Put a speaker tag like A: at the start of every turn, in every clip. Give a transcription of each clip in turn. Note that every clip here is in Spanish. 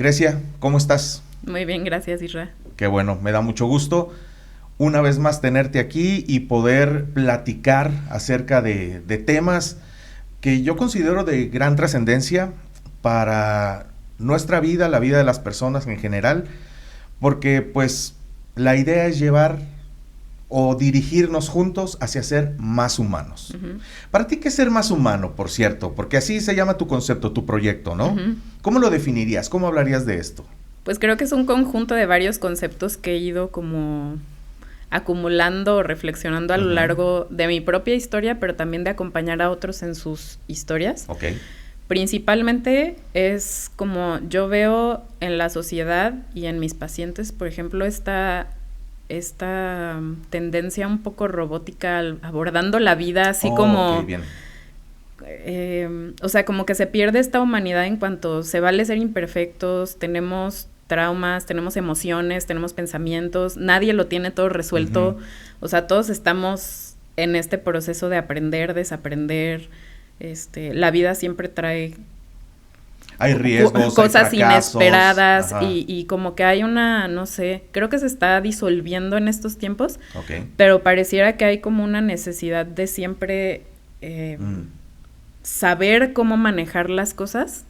A: Grecia, ¿cómo estás?
B: Muy bien, gracias, Isra.
A: Qué bueno, me da mucho gusto una vez más tenerte aquí y poder platicar acerca de temas que yo considero de gran trascendencia para nuestra vida, la vida de las personas en general, porque pues la idea es llevar o dirigirnos juntos hacia ser más humanos. Para ti, ¿qué es ser más humano, por cierto? Porque así se llama tu concepto, tu proyecto, ¿no? ¿Cómo lo definirías? ¿Cómo hablarías de esto?
B: Pues creo que es un conjunto de varios conceptos que he ido como acumulando o reflexionando a lo largo de mi propia historia, pero también de acompañar a otros en sus historias.
A: Ok.
B: Principalmente es como yo veo en la sociedad y en mis pacientes, por ejemplo, esta tendencia un poco robótica abordando la vida así como...
A: Okay, bien.
B: O sea, como que se pierde esta humanidad en cuanto se vale ser imperfectos, tenemos traumas, tenemos emociones, tenemos pensamientos, nadie lo tiene todo resuelto, o sea, todos estamos en este proceso de aprender, desaprender, la vida siempre trae...
A: Hay riesgos,
B: cosas
A: hay fracasos,
B: inesperadas y como que hay una, no sé, creo que se está disolviendo en estos tiempos, pero pareciera que hay como una necesidad de siempre saber cómo manejar las cosas.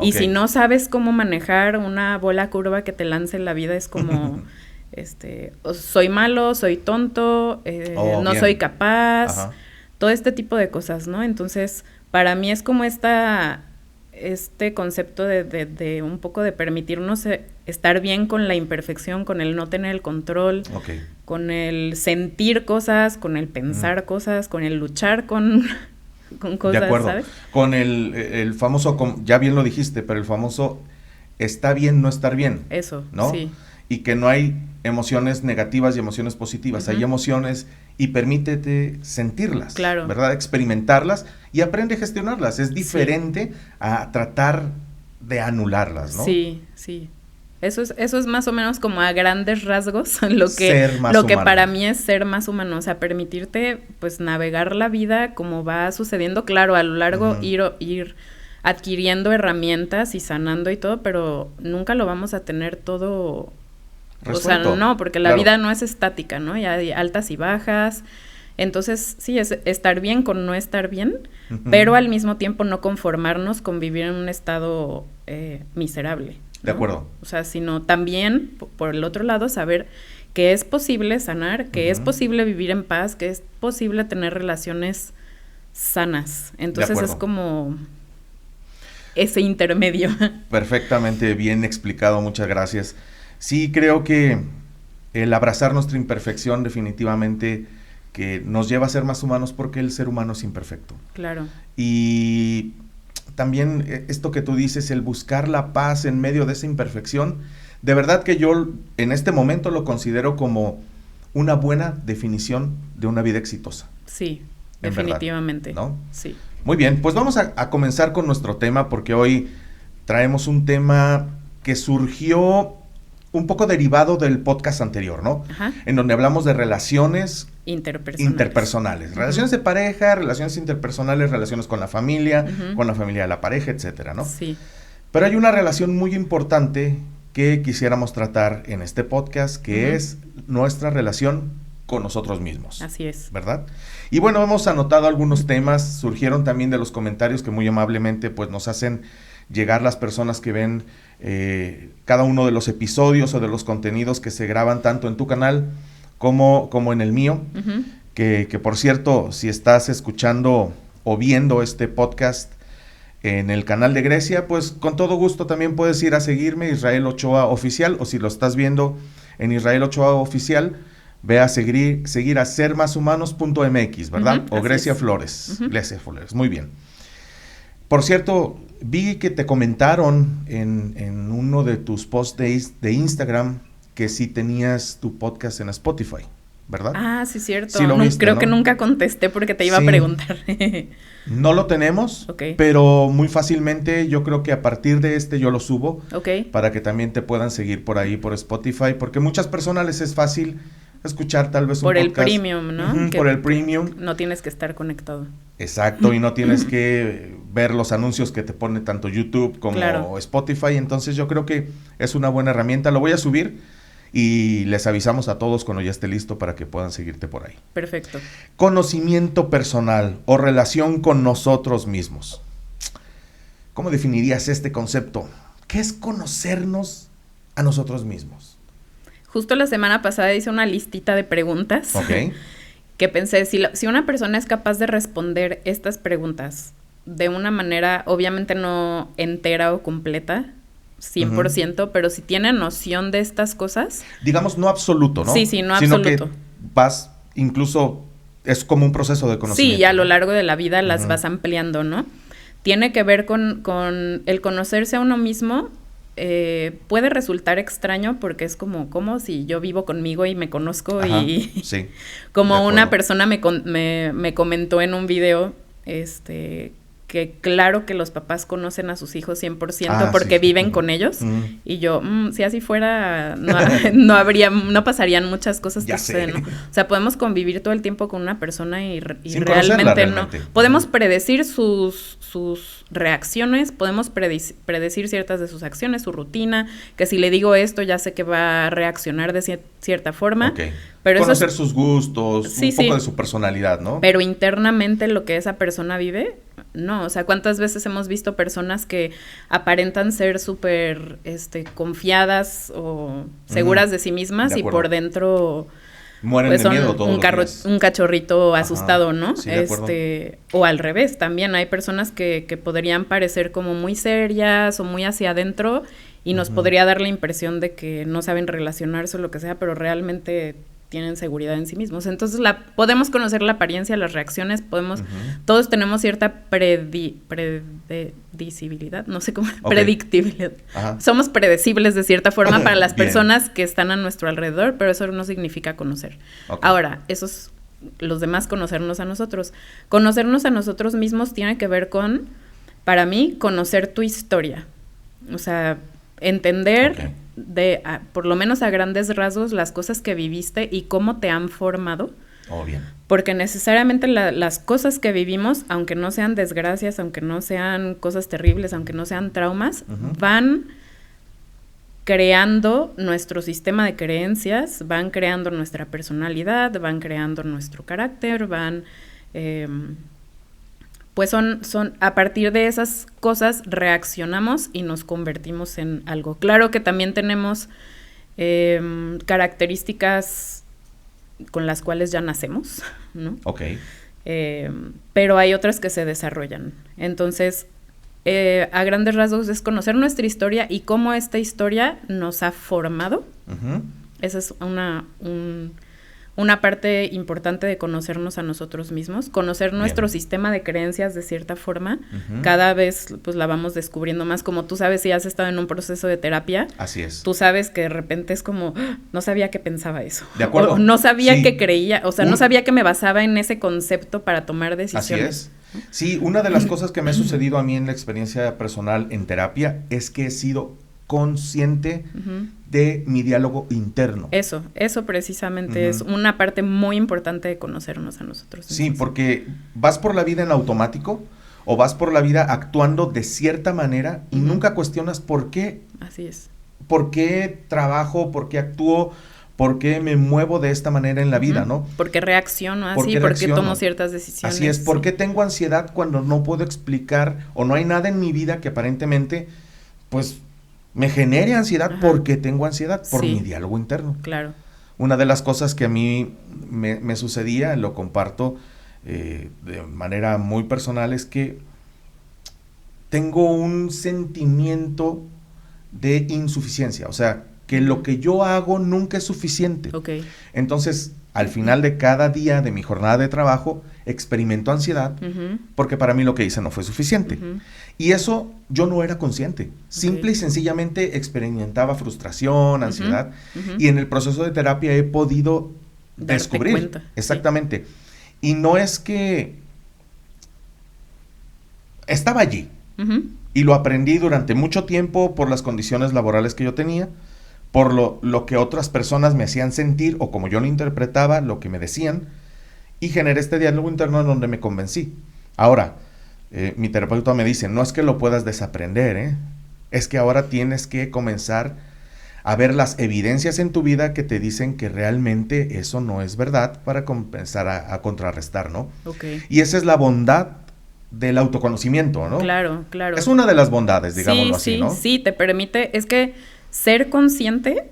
B: Y si no sabes cómo manejar una bola curva que te lance en la vida, es como, soy malo, soy tonto, no soy capaz, todo este tipo de cosas, ¿no? Entonces, para mí es como este concepto de un poco de permitirnos estar bien con la imperfección, con el no tener el control, con el sentir cosas, con el pensar cosas, con el luchar con cosas,
A: de acuerdo.
B: ¿sabes?
A: Con el famoso, ya bien lo dijiste, pero el famoso está bien no estar bien.
B: Eso,
A: ¿no?
B: sí.
A: Y que no hay emociones negativas y emociones positivas, hay emociones y permítete sentirlas,
B: claro,
A: ¿verdad? Experimentarlas y aprende a gestionarlas. Es diferente a tratar de anularlas, ¿no?
B: Sí, sí. Eso es más o menos como a grandes rasgos lo que para mí es ser más humano, o sea, permitirte pues navegar la vida como va sucediendo, claro, a lo largo ir adquiriendo herramientas y sanando y todo, pero nunca lo vamos a tener todo resuelto. O sea, no, porque la vida no es estática, ¿no? Y hay altas y bajas. Entonces, sí, es estar bien con no estar bien, pero al mismo tiempo no conformarnos con vivir en un estado miserable, ¿no?
A: De acuerdo.
B: O sea, sino también, por el otro lado, saber que es posible sanar, que es posible vivir en paz, que es posible tener relaciones sanas. Entonces es como ese intermedio.
A: Perfectamente bien explicado, muchas gracias. Sí, creo que el abrazar nuestra imperfección definitivamente que nos lleva a ser más humanos porque el ser humano es imperfecto.
B: Claro.
A: Y también esto que tú dices, el buscar la paz en medio de esa imperfección, de verdad que yo en este momento lo considero como una buena definición de una vida exitosa.
B: Sí, definitivamente.
A: ¿No?
B: Sí.
A: Muy bien, pues vamos a comenzar con nuestro tema porque hoy traemos un tema que surgió un poco derivado del podcast anterior, ¿no? En donde hablamos de relaciones interpersonales. Relaciones de pareja, relaciones interpersonales, relaciones con la familia de la pareja, etcétera, ¿no?
B: Sí.
A: Pero hay una relación muy importante que quisiéramos tratar en este podcast, que es nuestra relación con nosotros mismos.
B: Así es.
A: ¿Verdad? Y bueno, hemos anotado algunos temas, surgieron también de los comentarios que muy amablemente pues nos hacen llegar las personas que ven cada uno de los episodios o de los contenidos que se graban tanto en tu canal como en el mío, que por cierto, si estás escuchando o viendo este podcast en el canal de Grecia, pues con todo gusto también puedes ir a seguirme, Israel Ochoa Oficial, o si lo estás viendo en Israel Ochoa Oficial, ve a seguir a sermashumanos.mx, ¿verdad? O Grecia Flores, Grecia Flores, muy bien. Por cierto, vi que te comentaron en uno de tus posts de Instagram que sí tenías tu podcast en Spotify, ¿verdad?
B: Ah, sí, cierto.
A: Sí lo viste,
B: creo
A: ¿no?
B: que nunca contesté porque te iba a preguntar.
A: No lo tenemos, pero muy fácilmente yo creo que a partir de yo lo subo para que también te puedan seguir por ahí, por Spotify, porque muchas personas les es fácil escuchar tal vez un
B: por
A: podcast.
B: Por el premium, ¿no?
A: Por el premium.
B: No tienes que estar conectado.
A: Exacto, y no tienes que ver los anuncios que te pone tanto YouTube como Spotify. Entonces yo creo que es una buena herramienta. Lo voy a subir y les avisamos a todos cuando ya esté listo para que puedan seguirte por ahí.
B: Perfecto.
A: Conocimiento personal o relación con nosotros mismos. ¿Cómo definirías este concepto? ¿Qué es conocernos a nosotros mismos?
B: Justo la semana pasada hice una listita de preguntas.
A: Ok.
B: Que pensé, si una persona es capaz de responder estas preguntas de una manera, obviamente no entera o completa, 100%, pero si tiene noción de estas cosas.
A: Digamos, no absoluto, ¿no?
B: Sí, no absoluto.
A: Sino que vas, incluso, es como un proceso de conocimiento.
B: Sí, y a lo largo de la vida las vas ampliando, ¿no? Tiene que ver con el conocerse a uno mismo. Puede resultar extraño porque es como si yo vivo conmigo y me conozco. Ajá, y sí, como una persona me comentó en un video que claro que los papás conocen a sus hijos 100% porque viven con ellos. Y yo, si así fuera, no pasarían muchas cosas que suceden, ¿no? O sea, podemos convivir todo el tiempo con una persona y realmente no. Podemos predecir sus reacciones, podemos predecir ciertas de sus acciones, su rutina, que si le digo esto ya sé que va a reaccionar de cierta forma.
A: Okay. Pero conocer sus gustos, un poco de su personalidad, ¿no?
B: Pero internamente lo que esa persona vive, no. O sea, ¿cuántas veces hemos visto personas que aparentan ser súper confiadas o seguras de sí mismas y por dentro
A: mueren de miedo todos los días.
B: Un cachorrito asustado, ¿no?
A: Sí, de acuerdo.
B: O al revés, también hay personas que podrían parecer como muy serias o muy hacia adentro y nos podría dar la impresión de que no saben relacionarse o lo que sea, pero realmente tienen seguridad en sí mismos. Entonces podemos conocer la apariencia, las reacciones, todos tenemos cierta predecibilidad, no sé cómo, predictibilidad. Ajá. Somos predecibles de cierta forma para las personas que están a nuestro alrededor, pero eso no significa conocer. Ahora, los demás conocernos a nosotros. Conocernos a nosotros mismos tiene que ver con, para mí, conocer tu historia. O sea, entender por lo menos a grandes rasgos, las cosas que viviste y cómo te han formado.
A: Bien.
B: Porque necesariamente las cosas que vivimos, aunque no sean desgracias, aunque no sean cosas terribles, aunque no sean traumas, van creando nuestro sistema de creencias, van creando nuestra personalidad, van creando nuestro carácter, van... pues son a partir de esas cosas reaccionamos y nos convertimos en algo. Claro que también tenemos características con las cuales ya nacemos, ¿no? Pero hay otras que se desarrollan. Entonces, a grandes rasgos es conocer nuestra historia y cómo esta historia nos ha formado. Esa es una parte importante de conocernos a nosotros mismos, conocer nuestro sistema de creencias de cierta forma. Cada vez pues la vamos descubriendo más, como tú sabes si has estado en un proceso de terapia.
A: Así es.
B: Tú sabes que de repente es como, no sabía que pensaba eso.
A: De acuerdo.
B: O no sabía que creía, o sea, no sabía que me basaba en ese concepto para tomar decisiones.
A: Así es. Sí, una de las cosas que me ha sucedido a mí en la experiencia personal en terapia es que he sido consciente de mi diálogo interno.
B: Eso precisamente es una parte muy importante de conocernos a nosotros mismos.
A: Sí, porque vas por la vida en automático o vas por la vida actuando de cierta manera y nunca cuestionas por qué.
B: Así es.
A: ¿Por qué trabajo? ¿Por qué actúo? ¿Por qué me muevo de esta manera en la vida, no?
B: ¿Por qué reacciono así? ¿Por qué tomo ciertas decisiones?
A: Así es. ¿Por qué tengo ansiedad cuando no puedo explicar o no hay nada en mi vida que aparentemente, pues, me genere ansiedad porque tengo ansiedad por mi diálogo interno?
B: Claro.
A: Una de las cosas que a mí me sucedía, lo comparto de manera muy personal, es que tengo un sentimiento de insuficiencia. O sea, que lo que yo hago nunca es suficiente. Entonces, al final de cada día de mi jornada de trabajo, experimento ansiedad porque para mí lo que hice no fue suficiente. Y eso yo no era consciente. Simple y sencillamente experimentaba frustración, ansiedad. Y en el proceso de terapia he podido descubrir.
B: Cuenta.
A: Exactamente. Y no es que estaba allí. Y lo aprendí durante mucho tiempo por las condiciones laborales que yo tenía. por lo que otras personas me hacían sentir o como yo lo interpretaba, lo que me decían, y generé este diálogo interno en donde me convencí. Ahora, mi terapeuta me dice, no es que lo puedas desaprender, es que ahora tienes que comenzar a ver las evidencias en tu vida que te dicen que realmente eso no es verdad para comenzar a contrarrestar, ¿no?
B: Okay.
A: Y esa es la bondad del autoconocimiento, ¿no?
B: Claro, claro.
A: Es una de las bondades, digámoslo así, ¿no?
B: Sí, te permite, es que ser consciente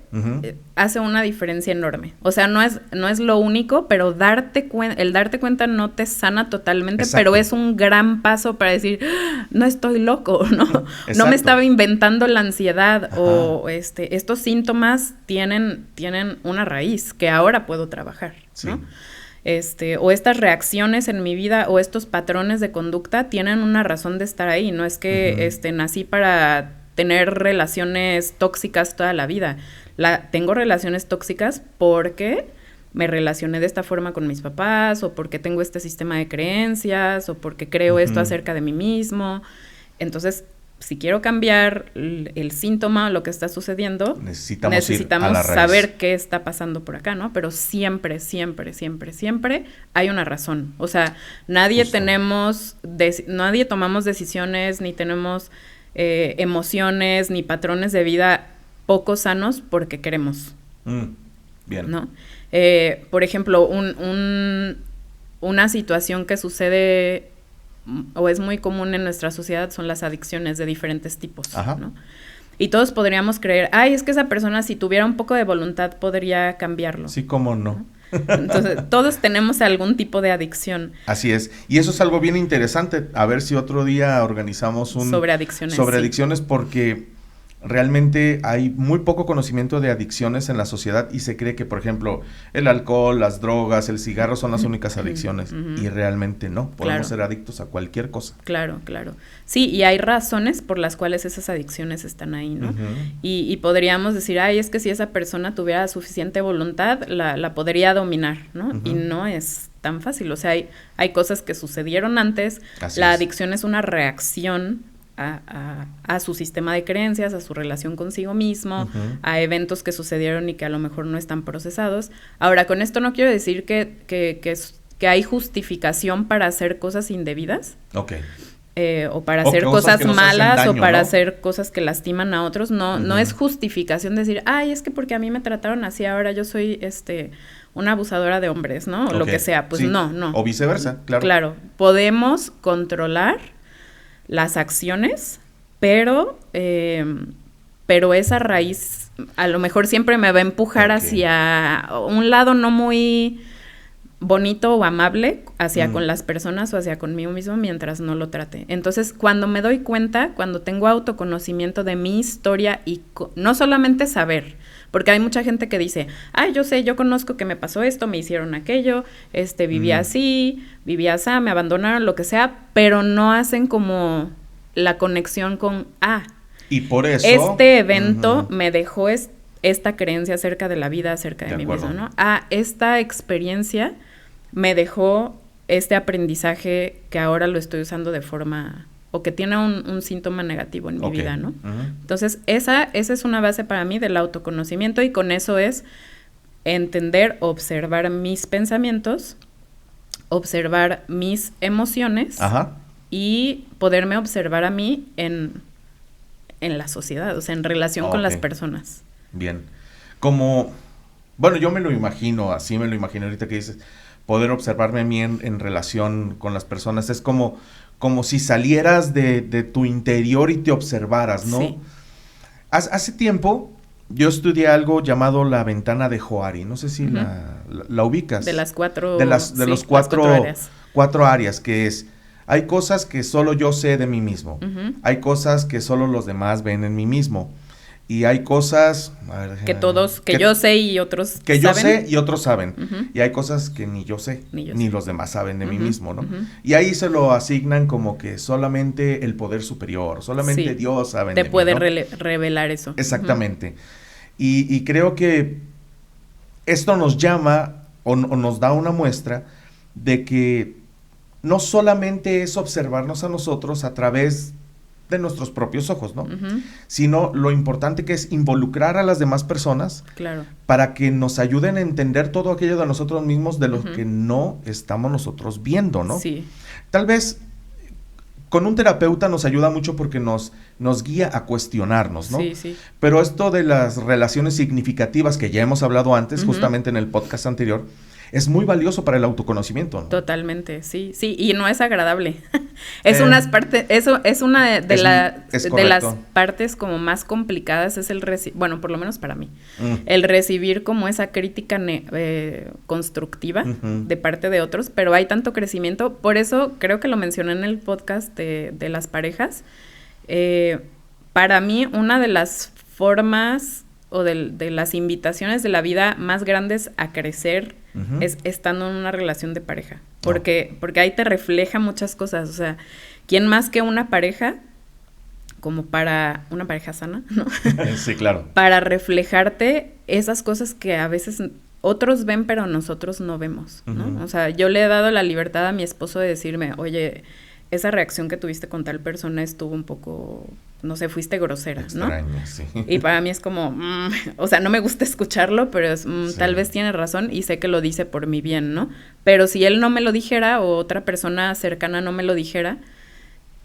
B: hace una diferencia enorme. O sea, no es lo único, pero el darte cuenta no te sana totalmente, exacto, pero es un gran paso para decir, no estoy loco, ¿no? Exacto. No me estaba inventando la ansiedad. Ajá. O estos síntomas tienen una raíz que ahora puedo trabajar, ¿no? Sí. O estas reacciones en mi vida o estos patrones de conducta tienen una razón de estar ahí. No es que nací para tener relaciones tóxicas toda la vida. Tengo relaciones tóxicas porque me relacioné de esta forma con mis papás, o porque tengo este sistema de creencias, o porque creo esto acerca de mí mismo. Entonces, si quiero cambiar el síntoma, lo que está sucediendo, necesitamos saber qué está pasando por acá, ¿no? Pero siempre, siempre, siempre, siempre hay una razón. O sea, nadie tomamos decisiones, ni tenemos emociones, ni patrones de vida poco sanos porque queremos.
A: Bien.
B: ¿No? Por ejemplo, una situación que sucede o es muy común en nuestra sociedad son las adicciones de diferentes tipos, ¿no? Y todos podríamos creer, es que esa persona si tuviera un poco de voluntad podría cambiarlo.
A: Sí, cómo no.
B: Entonces, todos tenemos algún tipo de adicción.
A: Así es. Y eso es algo bien interesante. A ver si otro día organizamos
B: sobre adicciones.
A: Sobre adicciones, porque realmente hay muy poco conocimiento de adicciones en la sociedad y se cree que, por ejemplo, el alcohol, las drogas, el cigarro son las únicas adicciones y realmente no. Podemos ser adictos a cualquier cosa.
B: Claro, claro. Sí, y hay razones por las cuales esas adicciones están ahí, ¿no? Y podríamos decir, es que si esa persona tuviera suficiente voluntad, la podría dominar, ¿no? Y no es tan fácil. O sea, hay cosas que sucedieron antes. La adicción es una reacción a su sistema de creencias, a su relación consigo mismo, a eventos que sucedieron y que a lo mejor no están procesados. Ahora, con esto no quiero decir que hay justificación para hacer cosas indebidas.
A: Okay.
B: O para hacer cosas malas daño, o para hacer cosas que lastiman a otros. No es justificación decir, es que porque a mí me trataron así, ahora yo soy una abusadora de hombres, ¿no? O lo que sea. Pues no.
A: O viceversa, claro.
B: Claro, podemos controlar las acciones, pero esa raíz a lo mejor siempre me va a empujar hacia un lado no muy bonito o amable hacia con las personas o hacia conmigo mismo mientras no lo trate. Entonces, cuando me doy cuenta, cuando tengo autoconocimiento de mi historia y no solamente saber, porque hay mucha gente que dice, yo conozco que me pasó esto, me hicieron aquello, vivía así, me abandonaron, lo que sea, pero no hacen como la conexión con,
A: y por eso
B: este evento me dejó esta creencia acerca de la vida, acerca de mí mismo, ¿no? Esta experiencia me dejó este aprendizaje que ahora lo estoy usando de forma, o que tiene un síntoma negativo en mi vida, ¿no? Entonces, esa es una base para mí del autoconocimiento, y con eso es entender, observar mis pensamientos, observar mis emociones y poderme observar a mí en la sociedad, o sea, en relación con las personas.
A: Bien. Yo me lo imagino, así me lo imagino ahorita que dices, poder observarme a mí en relación con las personas. Es como si salieras de tu interior y te observaras, ¿no? Sí. Hace tiempo yo estudié algo llamado la ventana de Johari. No sé si la ubicas.
B: De las cuatro...
A: De los cuatro áreas. 4 áreas, que es... Hay cosas que solo yo sé de mí mismo. Hay cosas que solo los demás ven en mí mismo. Y hay cosas...
B: que yo sé y otros
A: que saben. Yo sé y otros saben. Y hay cosas que ni yo sé, ni los demás saben de mí mismo, ¿no? Y ahí se lo asignan como que solamente el poder superior, solamente Dios sabe de mí, ¿no? Te
B: puede revelar eso.
A: Exactamente. Y creo que esto nos llama o nos da una muestra de que no solamente es observarnos a nosotros a través de nuestros propios ojos, ¿no? Sino lo importante que es involucrar a las demás personas para que nos ayuden a entender todo aquello de nosotros mismos de lo que no estamos nosotros viendo, ¿no?
B: Sí.
A: Tal vez con un terapeuta nos ayuda mucho porque nos guía a cuestionarnos, ¿no?
B: Sí, sí.
A: Pero esto de las relaciones significativas que ya hemos hablado antes, justamente en el podcast anterior, es muy valioso para el autoconocimiento, ¿no?
B: Totalmente, sí, sí, y no es agradable. Es una de las partes como más complicadas, es bueno, por lo menos para mí, el recibir como esa crítica constructiva de parte de otros, pero hay tanto crecimiento, por eso creo que lo mencioné en el podcast de las parejas. Para mí, una de las formas o de las invitaciones de la vida más grandes a crecer es estando en una relación de pareja, porque ahí te refleja muchas cosas, o sea, ¿quién más que una pareja, como para una pareja sana, ¿no?
A: Sí, claro.
B: Para reflejarte esas cosas que a veces otros ven, pero nosotros no vemos, ¿no? O sea, yo le he dado la libertad a mi esposo de decirme, oye, esa reacción que tuviste con tal persona estuvo un poco, no sé, fuiste grosera,
A: extraño,
B: ¿no?
A: Sí.
B: Y para mí es como, o sea, no me gusta escucharlo, pero es, tal vez tiene razón y sé que lo dice por mi bien, ¿no? Pero si él no me lo dijera o otra persona cercana no me lo dijera,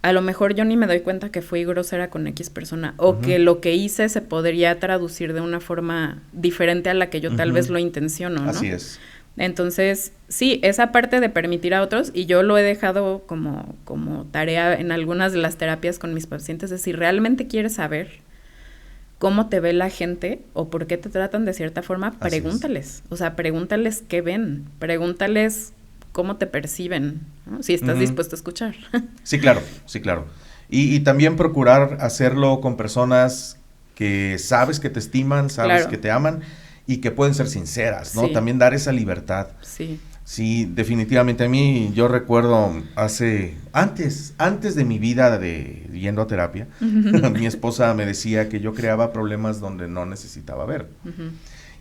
B: a lo mejor yo ni me doy cuenta que fui grosera con X persona o que lo que hice se podría traducir de una forma diferente a la que yo tal vez lo intenciono, ¿no?
A: Así es.
B: Entonces, sí, esa parte de permitir a otros, y yo lo he dejado como tarea en algunas de las terapias con mis pacientes, es si realmente quieres saber cómo te ve la gente o por qué te tratan de cierta forma, pregúntales. O sea, pregúntales qué ven, pregúntales cómo te perciben, ¿no? Si estás dispuesto a escuchar.
A: Sí, claro, sí, claro. Y también procurar hacerlo con personas que sabes que te estiman, sabes que te aman, y que pueden ser sinceras, ¿no? Sí. También dar esa libertad.
B: Sí.
A: Sí, definitivamente. A mí, yo recuerdo antes de mi vida de yendo a terapia, mi esposa me decía que yo creaba problemas donde no necesitaba ver.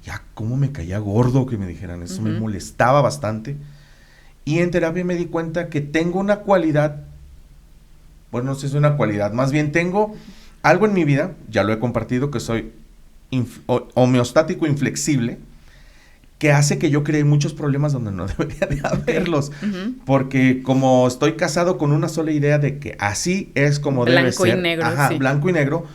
A: Ya, cómo me caía gordo que me dijeran eso, me molestaba bastante. Y en terapia me di cuenta que tengo una cualidad, bueno, no sé si es una cualidad, más bien tengo algo en mi vida, ya lo he compartido, que soy homeostático inflexible, que hace que yo cree muchos problemas donde no debería de haberlos, porque como estoy casado con una sola idea de que así es como debe ser,
B: blanco y negro,
A: blanco y negro,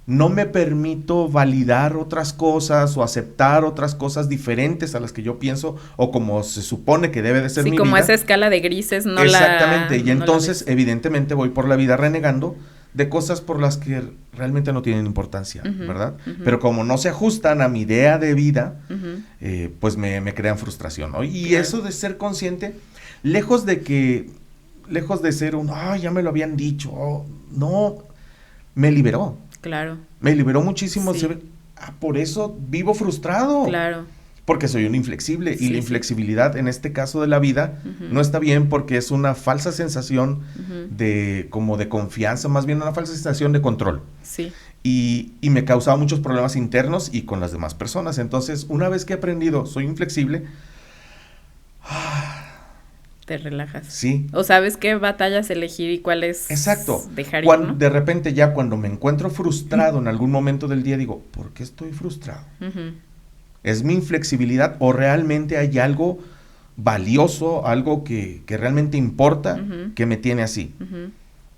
A: no me permito validar otras cosas o aceptar otras cosas diferentes a las que yo pienso o como se supone que debe de ser mi vida.
B: Sí, como esa escala de grises no
A: exactamente, y entonces evidentemente voy por la vida renegando de cosas por las que realmente no tienen importancia, ¿verdad? Pero como no se ajustan a mi idea de vida, pues me crean frustración, ¿no? Y eso de ser consciente, lejos de ser ya me lo habían dicho, no, me liberó.
B: Claro.
A: Me liberó muchísimo. Sí. Por eso vivo frustrado.
B: Claro.
A: Porque soy un inflexible. Y la inflexibilidad en este caso de la vida no está bien porque es una falsa sensación de confianza, más bien una falsa sensación de control.
B: Sí.
A: Y me causaba muchos problemas internos y con las demás personas. Entonces, una vez que he aprendido, soy inflexible,
B: te relajas.
A: Sí.
B: O sabes qué batallas elegir y cuáles dejar ir, ¿no?
A: De repente ya cuando me encuentro frustrado en algún momento del día digo, ¿por qué estoy frustrado? ¿Es mi inflexibilidad o realmente hay algo valioso, algo que realmente importa que me tiene así?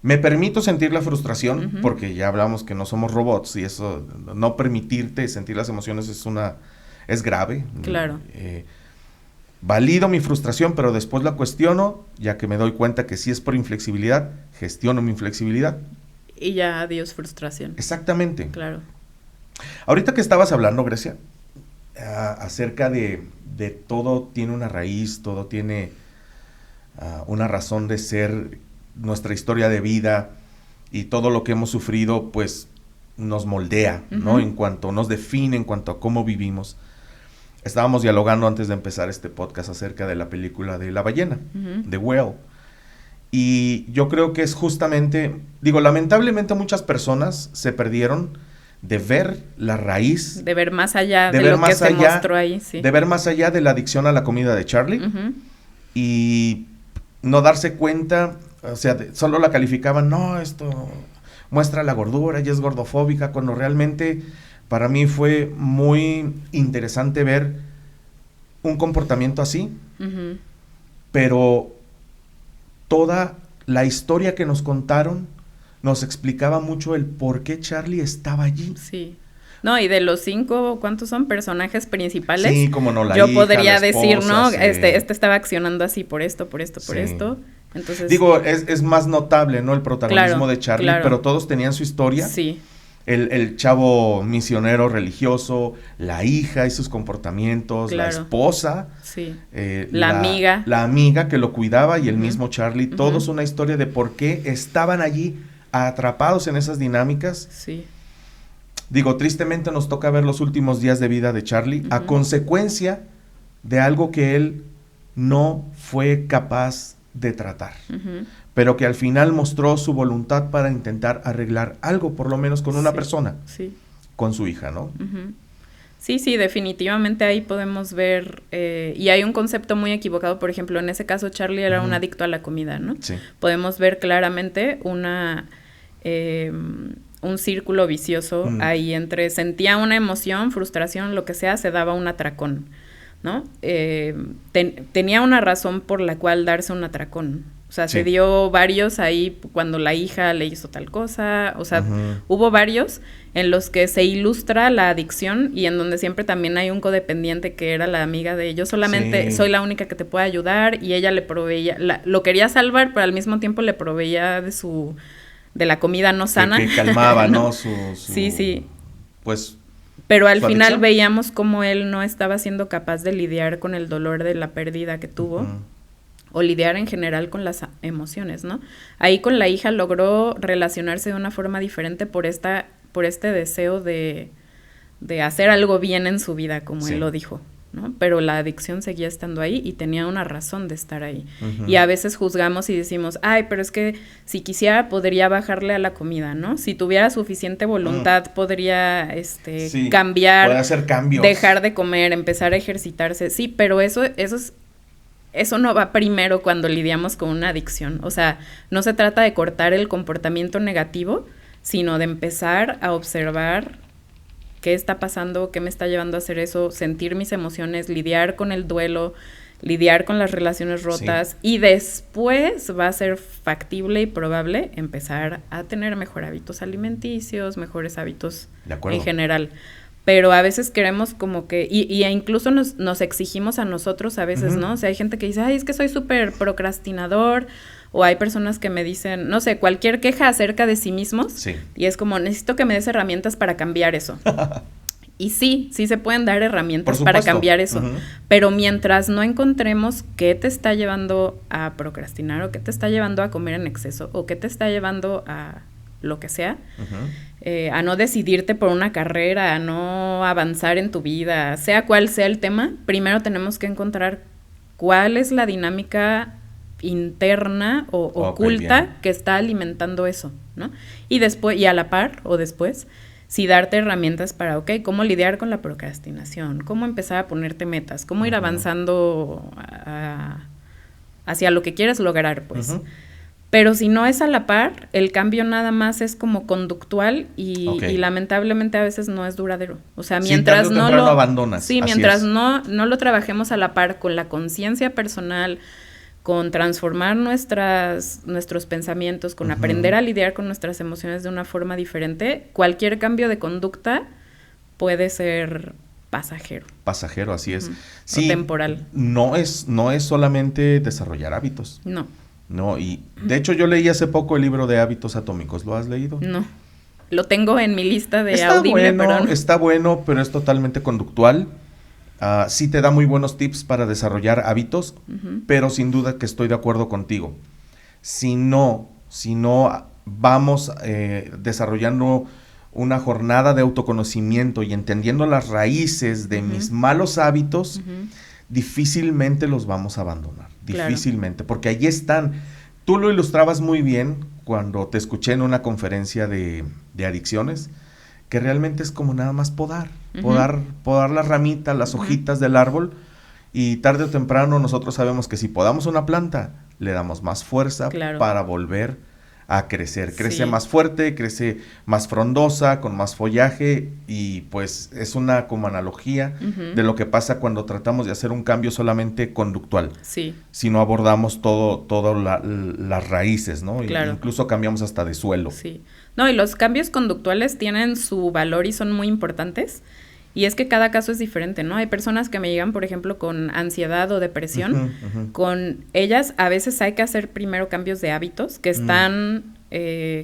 A: Me permito sentir la frustración porque ya hablamos que no somos robots y eso, no permitirte sentir las emociones es grave.
B: Claro.
A: Valido mi frustración, pero después la cuestiono, ya que me doy cuenta que si es por inflexibilidad, gestiono mi inflexibilidad.
B: Y ya adiós frustración.
A: Exactamente.
B: Claro.
A: Ahorita que estabas hablando, Grecia, acerca de todo tiene una raíz, todo tiene una razón de ser, nuestra historia de vida y todo lo que hemos sufrido, pues nos moldea, ¿no? Nos define en cuanto a cómo vivimos. Estábamos dialogando antes de empezar este podcast acerca de la película de La ballena, The Whale. Y yo creo que es justamente, lamentablemente muchas personas se perdieron de ver la raíz.
B: De ver más allá de lo que se mostró ahí, sí.
A: De ver más allá de la adicción a la comida de Charlie. Y no darse cuenta, o sea, solo la calificaban, no, esto... muestra la gordura y es gordofóbica, cuando realmente para mí fue muy interesante ver un comportamiento así, pero toda la historia que nos contaron nos explicaba mucho el por qué Charlie estaba allí.
B: Sí. No, y de los 5, ¿cuántos son? Personajes principales.
A: Sí, como no, la
B: yo
A: hija,
B: podría
A: la esposa,
B: decir, ¿no?
A: sí.
B: Este estaba accionando así por esto. Entonces,
A: digo, es más notable, ¿no? El protagonismo de Charlie, pero todos tenían su historia.
B: Sí.
A: El chavo misionero religioso, la hija y sus comportamientos, la esposa,
B: sí. La amiga.
A: La amiga que lo cuidaba y el mismo Charlie, todos una historia de por qué estaban allí atrapados en esas dinámicas.
B: Sí.
A: Digo, tristemente nos toca ver los últimos días de vida de Charlie a consecuencia de algo que él no fue capaz de tratar, pero que al final mostró su voluntad para intentar arreglar algo, por lo menos con una persona, con su hija, ¿no?
B: Sí, definitivamente ahí podemos ver, y hay un concepto muy equivocado, por ejemplo, en ese caso Charlie era un adicto a la comida, ¿no?
A: Sí.
B: Podemos ver claramente un círculo vicioso ahí entre sentía una emoción, frustración, lo que sea, se daba un atracón, ¿no? Tenía una razón por la cual darse un atracón. O sea, se dio varios ahí cuando la hija le hizo tal cosa. O sea, hubo varios en los que se ilustra la adicción y en donde siempre también hay un codependiente que era la amiga de yo solamente soy la única que te puede ayudar y ella le proveía, lo quería salvar, pero al mismo tiempo le proveía de la comida no sana.
A: Que calmaba, ¿no?
B: Sí.
A: Pues...
B: Pero al final veíamos cómo él no estaba siendo capaz de lidiar con el dolor de la pérdida que tuvo, o lidiar en general con las emociones, ¿no? Ahí con la hija logró relacionarse de una forma diferente por este deseo de hacer algo bien en su vida, como él lo dijo, ¿no? Pero la adicción seguía estando ahí y tenía una razón de estar ahí. Y a veces juzgamos y decimos, ay, pero es que si quisiera podría bajarle a la comida, ¿no? Si tuviera suficiente voluntad podría cambiar,
A: puede hacer cambios,
B: dejar de comer, empezar a ejercitarse. Sí, pero eso no va primero cuando lidiamos con una adicción. O sea, no se trata de cortar el comportamiento negativo, sino de empezar a observar qué está pasando, qué me está llevando a hacer eso, sentir mis emociones, lidiar con el duelo, lidiar con las relaciones rotas, y después va a ser factible y probable empezar a tener mejores hábitos alimenticios, mejores hábitos en general. Pero a veces queremos como que, y incluso nos exigimos a nosotros a veces, ¿no? O sea, hay gente que dice, ay, es que soy súper procrastinador, o hay personas que me dicen, no sé, cualquier queja acerca de sí mismos, y es como, necesito que me des herramientas para cambiar eso. Y sí se pueden dar herramientas para cambiar eso, pero mientras no encontremos qué te está llevando a procrastinar, o qué te está llevando a comer en exceso, o qué te está llevando a lo que sea, a no decidirte por una carrera, a no avanzar en tu vida, sea cual sea el tema, primero tenemos que encontrar cuál es la dinámica interna o oculta que está alimentando eso, ¿no? Y después, y a la par o después, sí darte herramientas para, cómo lidiar con la procrastinación, cómo empezar a ponerte metas, cómo ir avanzando hacia lo que quieres lograr, pues. Pero si no es a la par, el cambio nada más es como conductual y lamentablemente a veces no es duradero. O sea, mientras no lo
A: abandonas.
B: Sí, mientras no lo trabajemos a la par con la conciencia personal, con transformar nuestros pensamientos, con aprender a lidiar con nuestras emociones de una forma diferente, cualquier cambio de conducta puede ser pasajero.
A: Pasajero, así es. Sí,
B: o temporal.
A: No es solamente desarrollar hábitos. No, y de hecho yo leí hace poco el libro de Hábitos Atómicos. ¿Lo has leído?
B: No. Lo tengo en mi lista de Audible, pero no.
A: Está bueno, pero es totalmente conductual. Sí te da muy buenos tips para desarrollar hábitos, pero sin duda que estoy de acuerdo contigo. Si no vamos desarrollando una jornada de autoconocimiento y entendiendo las raíces de mis malos hábitos, difícilmente los vamos a abandonar. Difícilmente, porque allí están. Tú lo ilustrabas muy bien cuando te escuché en una conferencia de adicciones, que realmente es como nada más podar las ramitas, las hojitas del árbol, y tarde o temprano nosotros sabemos que si podamos una planta, le damos más fuerza para volver a crecer. Crece más fuerte, crece más frondosa, con más follaje y pues es una como analogía de lo que pasa cuando tratamos de hacer un cambio solamente conductual.
B: Sí.
A: Si no abordamos todo las raíces, ¿no?
B: Claro.
A: Incluso cambiamos hasta de suelo.
B: Sí. No, y los cambios conductuales tienen su valor y son muy importantes. Y es que cada caso es diferente, ¿no? Hay personas que me llegan, por ejemplo, con ansiedad o depresión. Con ellas a veces hay que hacer primero cambios de hábitos que están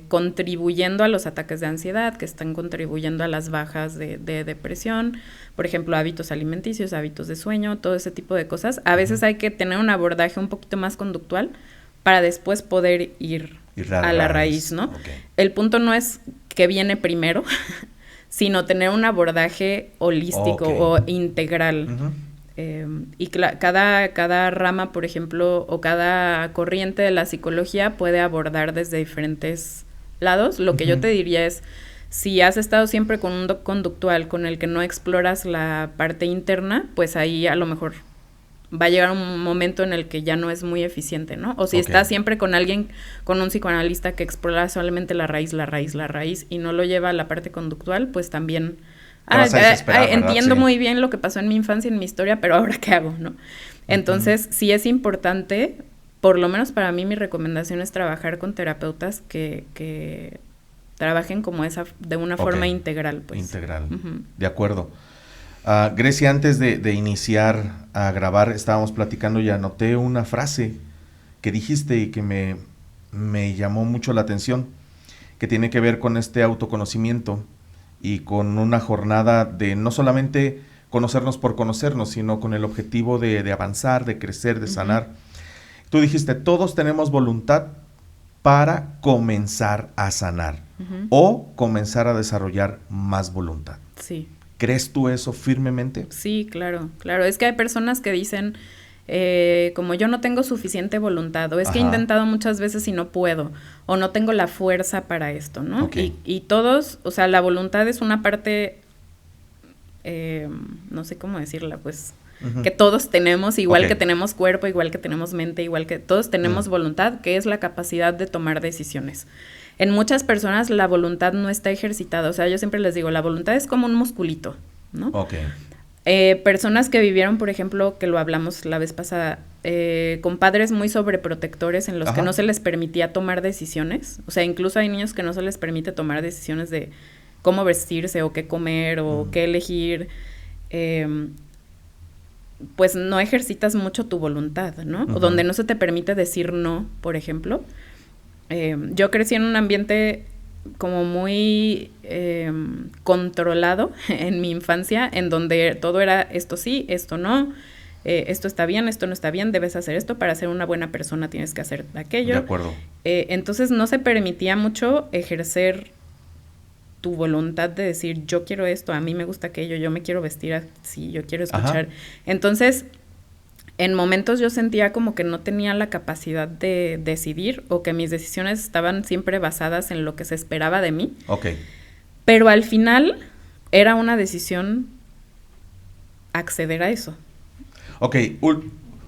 B: contribuyendo a los ataques de ansiedad, que están contribuyendo a las bajas de depresión. Por ejemplo, hábitos alimenticios, hábitos de sueño, todo ese tipo de cosas. A veces hay que tener un abordaje un poquito más conductual para después poder ir a la raíz, ¿no? Okay. El punto no es que viene primero, sino tener un abordaje holístico o integral. Y cada rama, por ejemplo, o cada corriente de la psicología puede abordar desde diferentes lados. Lo que yo te diría es, si has estado siempre con un conductual con el que no exploras la parte interna, pues ahí a lo mejor va a llegar un momento en el que ya no es muy eficiente, ¿no? O si estás siempre con alguien, con un psicoanalista que explora solamente la raíz, y no lo lleva a la parte conductual, pues también... entiendo muy bien lo que pasó en mi infancia, en mi historia, pero ahora ¿qué hago, no? Entonces, sí es importante, por lo menos para mí mi recomendación es trabajar con terapeutas que trabajen como esa, de una forma integral, pues.
A: Integral, de acuerdo. Grecia, antes de iniciar a grabar, estábamos platicando y anoté una frase que dijiste y que me llamó mucho la atención, que tiene que ver con este autoconocimiento y con una jornada de no solamente conocernos por conocernos, sino con el objetivo de avanzar, de crecer, de sanar. Tú dijiste, todos tenemos voluntad para comenzar a sanar o comenzar a desarrollar más voluntad.
B: Sí.
A: ¿Crees tú eso firmemente?
B: Sí, claro. Es que hay personas que dicen, como yo no tengo suficiente voluntad, o es que he intentado muchas veces y no puedo, o no tengo la fuerza para esto, ¿no? Okay. Y todos, o sea, la voluntad es una parte, no sé cómo decirla, pues, que todos tenemos, igual que tenemos cuerpo, igual que tenemos mente, igual que todos tenemos voluntad, que es la capacidad de tomar decisiones. En muchas personas la voluntad no está ejercitada, o sea, yo siempre les digo, la voluntad es como un musculito, ¿no? Personas que vivieron, por ejemplo, que lo hablamos la vez pasada, con padres muy sobreprotectores en los que no se les permitía tomar decisiones, o sea, incluso hay niños que no se les permite tomar decisiones de cómo vestirse o qué comer o qué elegir, pues no ejercitas mucho tu voluntad, ¿no? O donde no se te permite decir no, por ejemplo. Yo crecí en un ambiente como muy controlado en mi infancia, en donde todo era esto sí, esto no, esto está bien, esto no está bien, debes hacer esto, para ser una buena persona tienes que hacer aquello.
A: De acuerdo.
B: Entonces no se permitía mucho ejercer tu voluntad de decir, yo quiero esto, a mí me gusta aquello, yo me quiero vestir así, yo quiero escuchar. Entonces, en momentos yo sentía como que no tenía la capacidad de decidir, o que mis decisiones estaban siempre basadas en lo que se esperaba de mí. Pero al final era una decisión acceder a eso.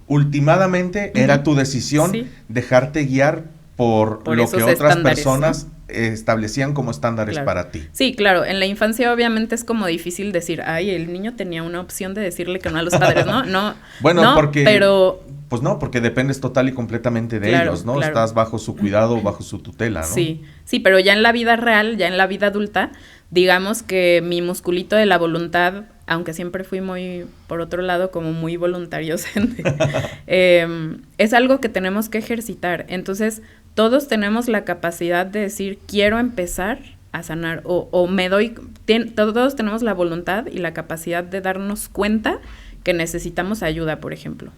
A: Últimamente era tu decisión dejarte guiar por lo que otras personas establecían como estándares para ti.
B: Sí, claro. En la infancia obviamente es como difícil decir, ay, el niño tenía una opción de decirle que no a los padres, ¿no? No,
A: bueno, no, porque...
B: pero...
A: Pues no, porque dependes total y completamente de ellos, ¿no? Estás bajo su cuidado, bajo su tutela, ¿no?
B: Sí, pero ya en la vida real, ya en la vida adulta, digamos que mi musculito de la voluntad, aunque siempre fui muy, por otro lado, como muy voluntario, es algo que tenemos que ejercitar. Entonces, todos tenemos la capacidad de decir, quiero empezar a sanar, o me doy, todos tenemos la voluntad y la capacidad de darnos cuenta que necesitamos ayuda, por ejemplo.